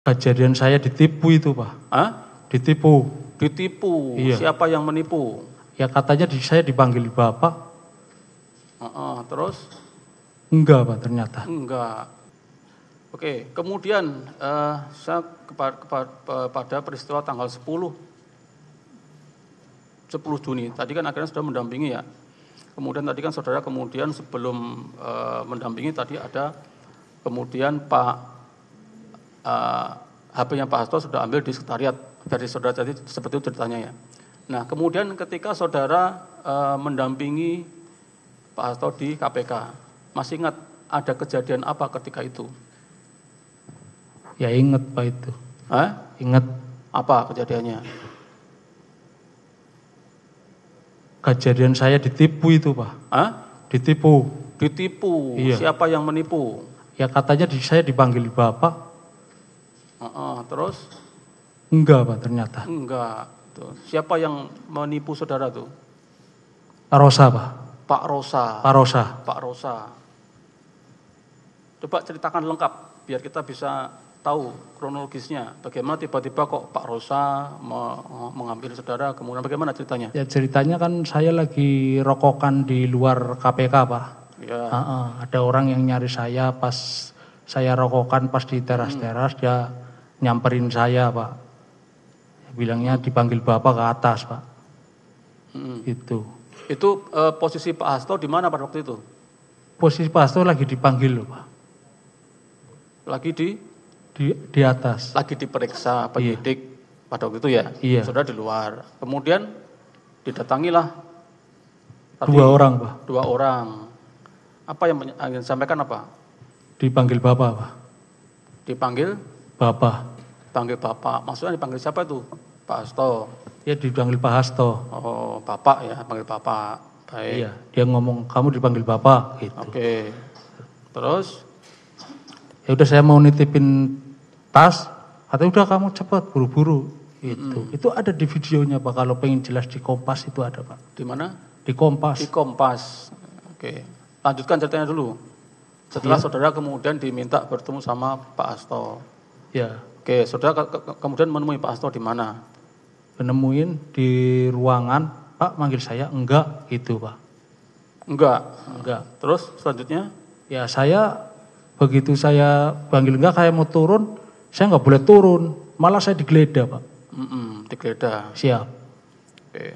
Kejadian saya ditipu itu, Pak. Hah? Ditipu. Ditipu? Iya. Siapa yang menipu? Ya katanya saya dipanggil Bapak. Terus? Enggak, Pak, ternyata. Enggak. Oke, kemudian saya pada peristiwa tanggal 10 Juni, tadi kan akhirnya sudah mendampingi ya. Kemudian tadi kan saudara kemudian sebelum mendampingi tadi ada kemudian HP-nya Pak Hasto sudah ambil di sekretariat dari saudara tadi, seperti itu ceritanya ya. Nah kemudian ketika saudara mendampingi Pak Hasto di KPK, masih ingat ada kejadian apa ketika itu? Ya ingat, Pak, itu. Hah? Ingat. Apa kejadiannya? Kejadian saya ditipu itu, Pak. Hah? Ditipu. Ditipu? Iya. Siapa yang menipu? Ya katanya saya dipanggil Bapak. Terus? Enggak, Pak, ternyata. Enggak. Tuh. Siapa yang menipu saudara tuh? Rosa, Pak. Pak Rosa. Pak Rosa. Pak Rosa. Coba ceritakan lengkap biar kita bisa tahu kronologisnya. Bagaimana tiba-tiba kok Pak Rosa mengambil saudara, kemudian bagaimana ceritanya? Ya ceritanya kan saya lagi rokokan di luar KPK, Pak. Ya. Ada orang yang nyari saya pas saya rokokan pas di teras-teras, dia nyamperin saya, Pak. Bilangnya dipanggil Bapak ke atas, Pak. Itu. Itu posisi Pak Hasto di mana pada waktu itu? Posisi Pak Hasto lagi dipanggil, Pak. Lagi di atas. Lagi diperiksa penyidik pada waktu itu ya? Iya. Saudara di luar. Kemudian didatangilah dua orang, Pak. Dua orang. Apa yang ingin sampaikan apa? Dipanggil Bapak, Pak. Dipanggil? Bapak. Panggil Bapak. Maksudnya dipanggil siapa itu? Pak Hasto. Ya dipanggil Pak Hasto. Oh, Bapak ya, panggil Bapak. Baik. Iya, dia ngomong kamu dipanggil Bapak gitu. Oke. Terus? Ya udah saya mau nitipin tas, atau udah kamu cepat buru-buru gitu. Itu ada di videonya, Pak. Kalau pengen jelas di Kompas itu ada, Pak. Di mana? Di Kompas. Di Kompas. Oke. Lanjutkan ceritanya dulu. Setelah saudara kemudian diminta bertemu sama Pak Hasto. Ya. Oke, saudara kemudian menemui Pak Hasto di mana? Menemuin di ruangan, Pak manggil saya enggak gitu, Pak. Enggak. Terus selanjutnya? Ya begitu saya panggil enggak, kayak mau turun, saya nggak boleh turun, malah saya digeledah, Pak. Digeledah. Siap. Oke.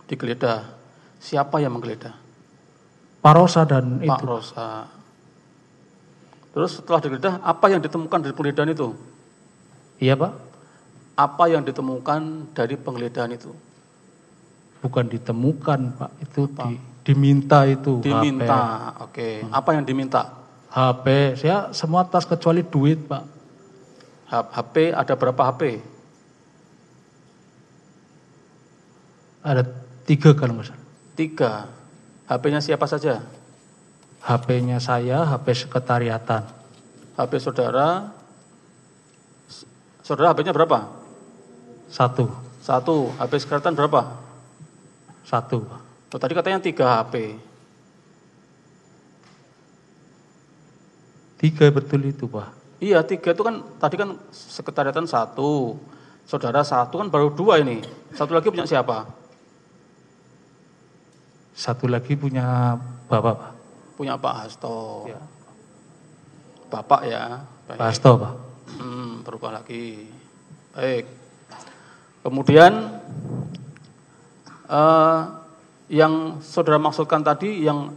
Digeledah. Siapa yang menggeledah? Pak Rosa dan Pak Rosa. Terus setelah digeledah, apa yang ditemukan dari penggeledahan itu? Iya, Pak. Apa yang ditemukan dari penggeledahan itu? Bukan ditemukan, Pak. Itu diminta itu. Diminta, HP. Oke. Apa yang diminta? HP, saya semua tas kecuali duit, Pak. HP, ada berapa HP? Ada 3 kalau nggak salah. 3. HP-nya siapa saja? HP-nya saya, HP sekretariatan. HP saudara HP-nya berapa? 1. HP sekretariatan berapa? 1, Pak. Oh, tadi katanya 3 HP. 3 betul itu, Pak. Iya 3 itu kan tadi kan sekretariatan 1, saudara 1 kan baru 2 ini. 1 lagi punya siapa? 1 lagi punya Bapak, Pak. Punya Pak Hasto. Ya. Bapak ya. Baik. Pak Hasto, Pak. Berubah lagi. Baik. Kemudian yang saudara maksudkan tadi yang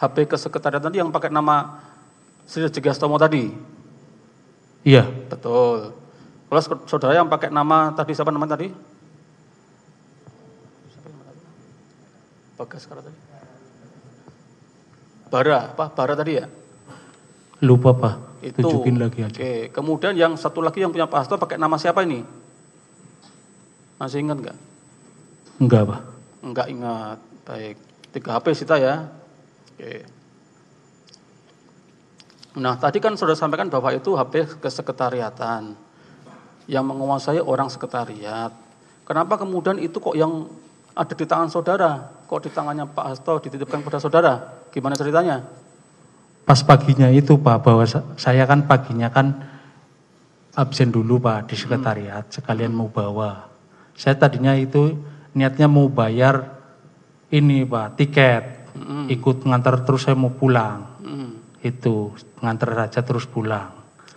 HP kesekretariatan tadi yang pakai nama Sri Jegastomo tadi? Iya. Betul. Kalau saudara yang pakai nama tadi, siapa namanya tadi? Bagas tadi. Bara tadi ya? Lupa, Pak. Itu. Tunjukin lagi aja. Oke. Kemudian yang satu lagi yang punya Pak Hasto pakai nama siapa ini? Masih ingat nggak? Enggak, Pak. Enggak ingat. Baik. 3 HP sita ya. Oke. Nah, tadi kan sudah sampaikan bahwa itu HP kesekretariatan yang menguasai orang sekretariat. Kenapa kemudian itu kok yang ada di tangan saudara? Kok di tangannya Pak Hasto dititipkan pada saudara? Gimana ceritanya? Pas paginya itu, Pak, bahwa saya kan paginya kan absen dulu Pak di sekretariat, sekalian mau bawa. Saya tadinya itu niatnya mau bayar ini Pak, tiket, ikut ngantar terus saya mau pulang. Itu, ngantar saja terus pulang.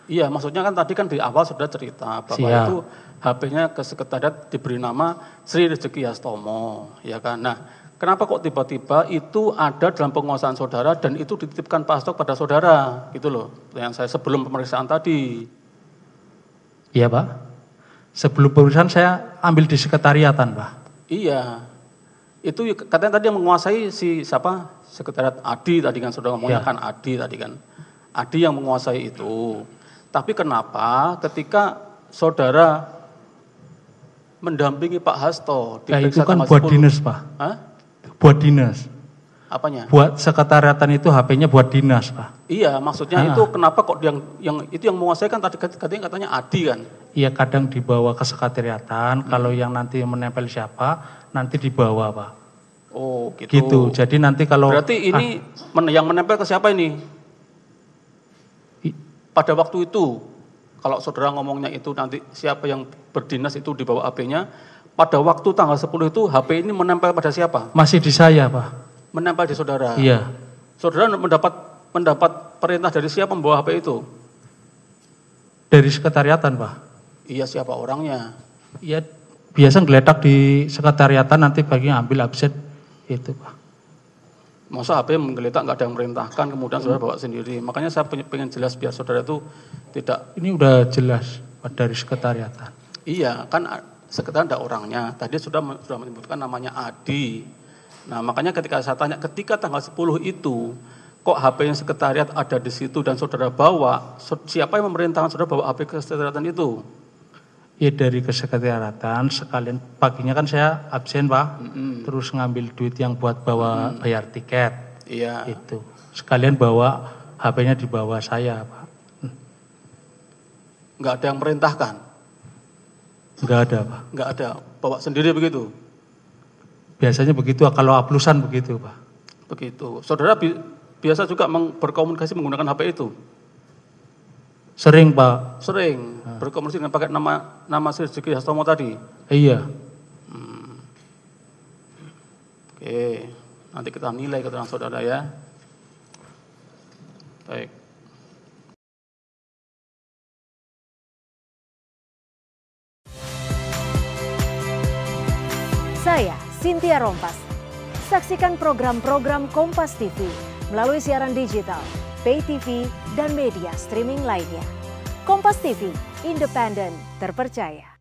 Iya, maksudnya kan tadi kan di awal sudah cerita bahwa Siap. itu HP-nya ke sekretariat diberi nama Sri Rezeki Astomo, ya kan. Nah, kenapa kok tiba-tiba itu ada dalam penguasaan saudara dan itu dititipkan Pak Hasto pada saudara, gitu loh. Yang saya sebelum pemeriksaan tadi. Iya Pak. Sebelum pemeriksaan saya ambil di sekretariatan Pak. Iya. Itu katanya tadi yang menguasai si siapa? Sekretariat Adi tadi kan saudara ngomongnya kan Adi tadi kan. Adi yang menguasai itu. Tapi kenapa ketika saudara mendampingi Pak Hasto Itu kan buat 10, dinas Pak. Hah? Buat dinas. Apanya? Buat sekretariatan itu HP-nya buat dinas Pak. Iya, maksudnya itu kenapa kok yang itu yang menguasai kan tadi katanya Adi kan? Iya, kadang dibawa ke sekretariatan, kalau yang nanti menempel siapa, nanti dibawa Pak. Oh, gitu. Gitu. Jadi nanti kalau berarti ini yang menempel ke siapa ini? Pada waktu itu, kalau saudara ngomongnya itu nanti siapa yang berdinas itu di bawah HP-nya, pada waktu tanggal 10 itu HP ini menempel pada siapa? Masih di saya Pak. Menempel di saudara? Iya. Saudara mendapat perintah dari siapa membawa HP itu? Dari sekretariatan Pak. Iya, siapa orangnya? Iya, biasa ngeletak di sekretariatan nanti bagi ambil absen itu Pak. Masa HP menggeletak nggak ada yang merintahkan kemudian saudara bawa sendiri. Makanya saya pengen jelas biar saudara itu tidak. Ini udah jelas dari sekretariatan. Iya, kan sekretariat ada orangnya. Tadi sudah menyebutkan namanya Adi. Nah, makanya ketika saya tanya ketika tanggal 10 itu kok HP yang sekretariat ada di situ dan saudara bawa, siapa yang memerintahkan saudara bawa HP ke sekretariatan itu? Ya dari kesekretariatan sekalian paginya kan saya absen Pak, terus ngambil duit yang buat bawa bayar tiket. Iya. Itu sekalian bawa HP-nya dibawa saya Pak. Nggak ada yang merintahkan? Nggak ada Pak. Nggak ada, bawa sendiri begitu? Biasanya begitu, kalau aplusan begitu Pak. Begitu. Saudara biasa juga berkomunikasi menggunakan HP itu? Sering Pak. Sering berkomunikasi dengan pakai nama Sri Rezeki Astomo tadi? Iya. Oke, nanti kita nilai keterangan saudara ya. Baik. Saya Cynthia Rompas. Saksikan program-program Kompas TV melalui siaran digital, pay TV, dan media streaming lainnya. Kompas TV, independen, terpercaya.